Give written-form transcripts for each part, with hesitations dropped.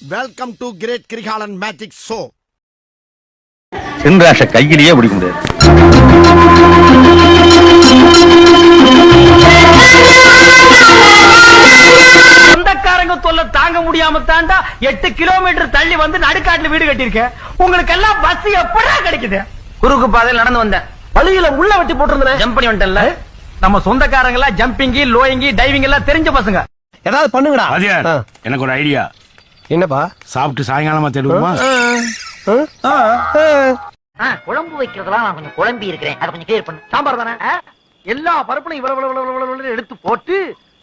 Welcome to great Kirikalan magic show. Chinrasa கையிலேயே பிடிக்க முடியாது. சொந்தக்காரங்க தொல்லை தாங்க முடியாம தாண்டா 8 கிலோமீட்டர் தள்ளி வந்து நடுக்காட்டுல வீடு கட்டியிருக்கேன். உங்களுக்கு எல்லாம் பஸ் எப்படா கிடைக்குது? குறுக்கு பாதையில் நடந்து வந்தேன். வழியில உள்ள வெட்டி போட்டிருந்தேன். ஜம்ப் பண்ணி வந்துட்டேன்ல. நம்ம சொந்தக்காரங்க எல்லாம் ஜம்பிங்கி, லோயிங்கி, டைவிங் எல்லாம் தெரிஞ்ச பசங்க. ஏதாவது பண்ணுங்கடா. எனக்கு ஒரு ஐடியா. என்னப்பா? சாப்பிட்டு சாயங்காலமா தேடுவோமா? குழம்பு வைக்கிறதுலாம் நான் கொஞ்சம் குழம்பி இருக்கிறேன். அதை கொஞ்சம் கிளியர் பண்ணு. சாம்பார் தானே? எல்லா பருப்புலையும் இவ்வளவு எடுத்து போட்டு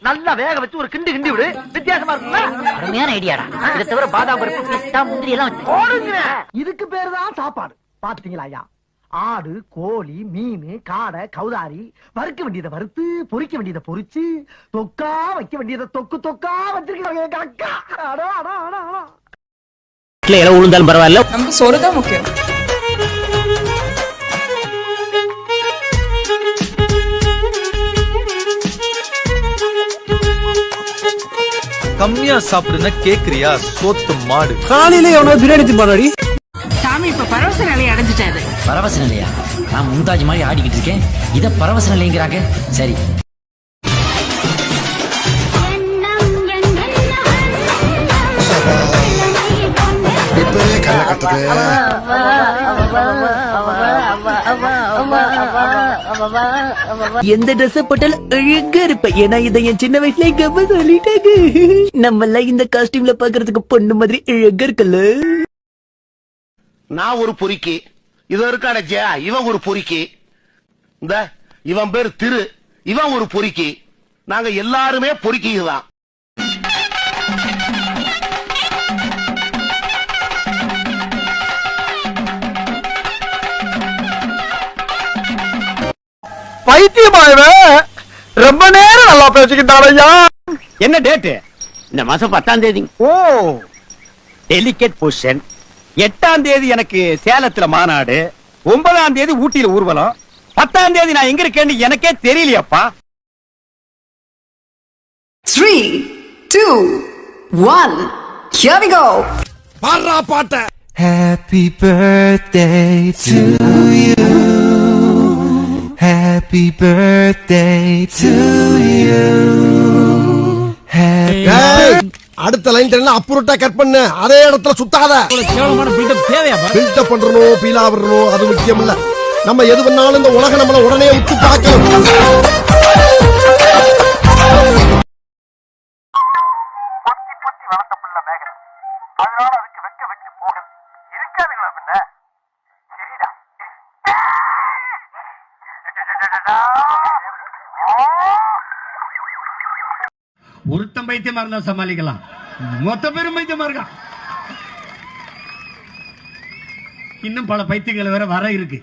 நல்லா வேக வச்சு ஒரு கிண்டி கிண்டி விடு. வித்தியாசமா இருக்குங்களா? அருமையான ஐடியாடா. இதை தவிர பாதாம் பருப்பு, பிஸ்தா, முந்திரி எல்லாம் போடுங்க. இதுக்கு பேரு தான் சாப்பாடு. பாத்தீங்களா ஐயா? ஆடு, கோழி, மீன், காடை, கௌதாரி, வறுக்க வேண்டியதை வறுத்து, பொரிக்க வேண்டியதை பொரிச்சு, தொக்கா வைக்க வேண்டியதை தொக்கு தொக்கா வச்சிருக்காங்க. உளுந்தாலும் பரவாயில்ல, நமக்கு சோறுதான் முக்கியம். கம்மியா சாப்பிடுன்னா கேக்குறியா? சோத்து மாடு. காலையில எவனோ பிரியாணி திம்பாடி. சாமி இப்ப பரவச நிலையை அடைஞ்சிட்டாரு. பரவச நிலையா? நான் மும்தாஜ் மாதிரி ஆடிக்கிட்டு இருக்கேன். இத பரவச நிலைங்கிறாங்க. சரி, எந்த ட்ரெஸ் போட்டாலும் அழகா இருப்ப. ஏன்னா இதை என் சின்ன வயசுல எங்க அம்மா சொல்லிட்டாங்க. நம்ம எல்லாம் இந்த காஸ்டியூம்ல பாக்குறதுக்கு பொண்ணு மாதிரி அழகா இருக்கல. நான் ஒரு பொறுக்கி, இது இருக்கான ஜெயா, இவன் ஒரு பொறுக்கி, இந்த இவன் பேர் திரு, இவன் ஒரு பொறுக்கி. நாங்க எல்லாருமே பொறுக்கிதான். பைத்தியமாயவே ரொம்ப நேரம் நல்லா பேசிக்கிட்டாரையா. என்ன டேட்டு? இந்த மாசம் 10ஆம் தேதி. ஓ, டெலிகேட் பொசிஷன். 8ஆம் தேதி எனக்கு சேலத்துல மாநாடு, 9ஆம் தேதி ஊட்டியில ஊர்வலம், 10ஆம் தேதி நான் எங்க இருக்கேன்னு எனக்கே தெரியலையாப்பா. 3, 2, 1 here we go. பாடுறா பாட்ட. Happy birthday to you. Happy birthday to you. அடுத்த லைன் தெரியல, அப்புறட்டா கட் பண்ணு. அதே இடத்துல சுத்தாத. பில்டப் பண்றணும், பீலா வரணும், அது முக்கியம் இல்ல. நம்ம எது பண்ணாலும் இந்த உலகம் நம்மள உடனே உத்து பார்க்கணும். ஒருத்தம் பைத்தியமா இருந்தா சமாளிக்கலாம், மொத்த பேரும் பைத்தியமா இருக்கான். இன்னும் பல பைத்தியங்கள் வேற வர இருக்கு.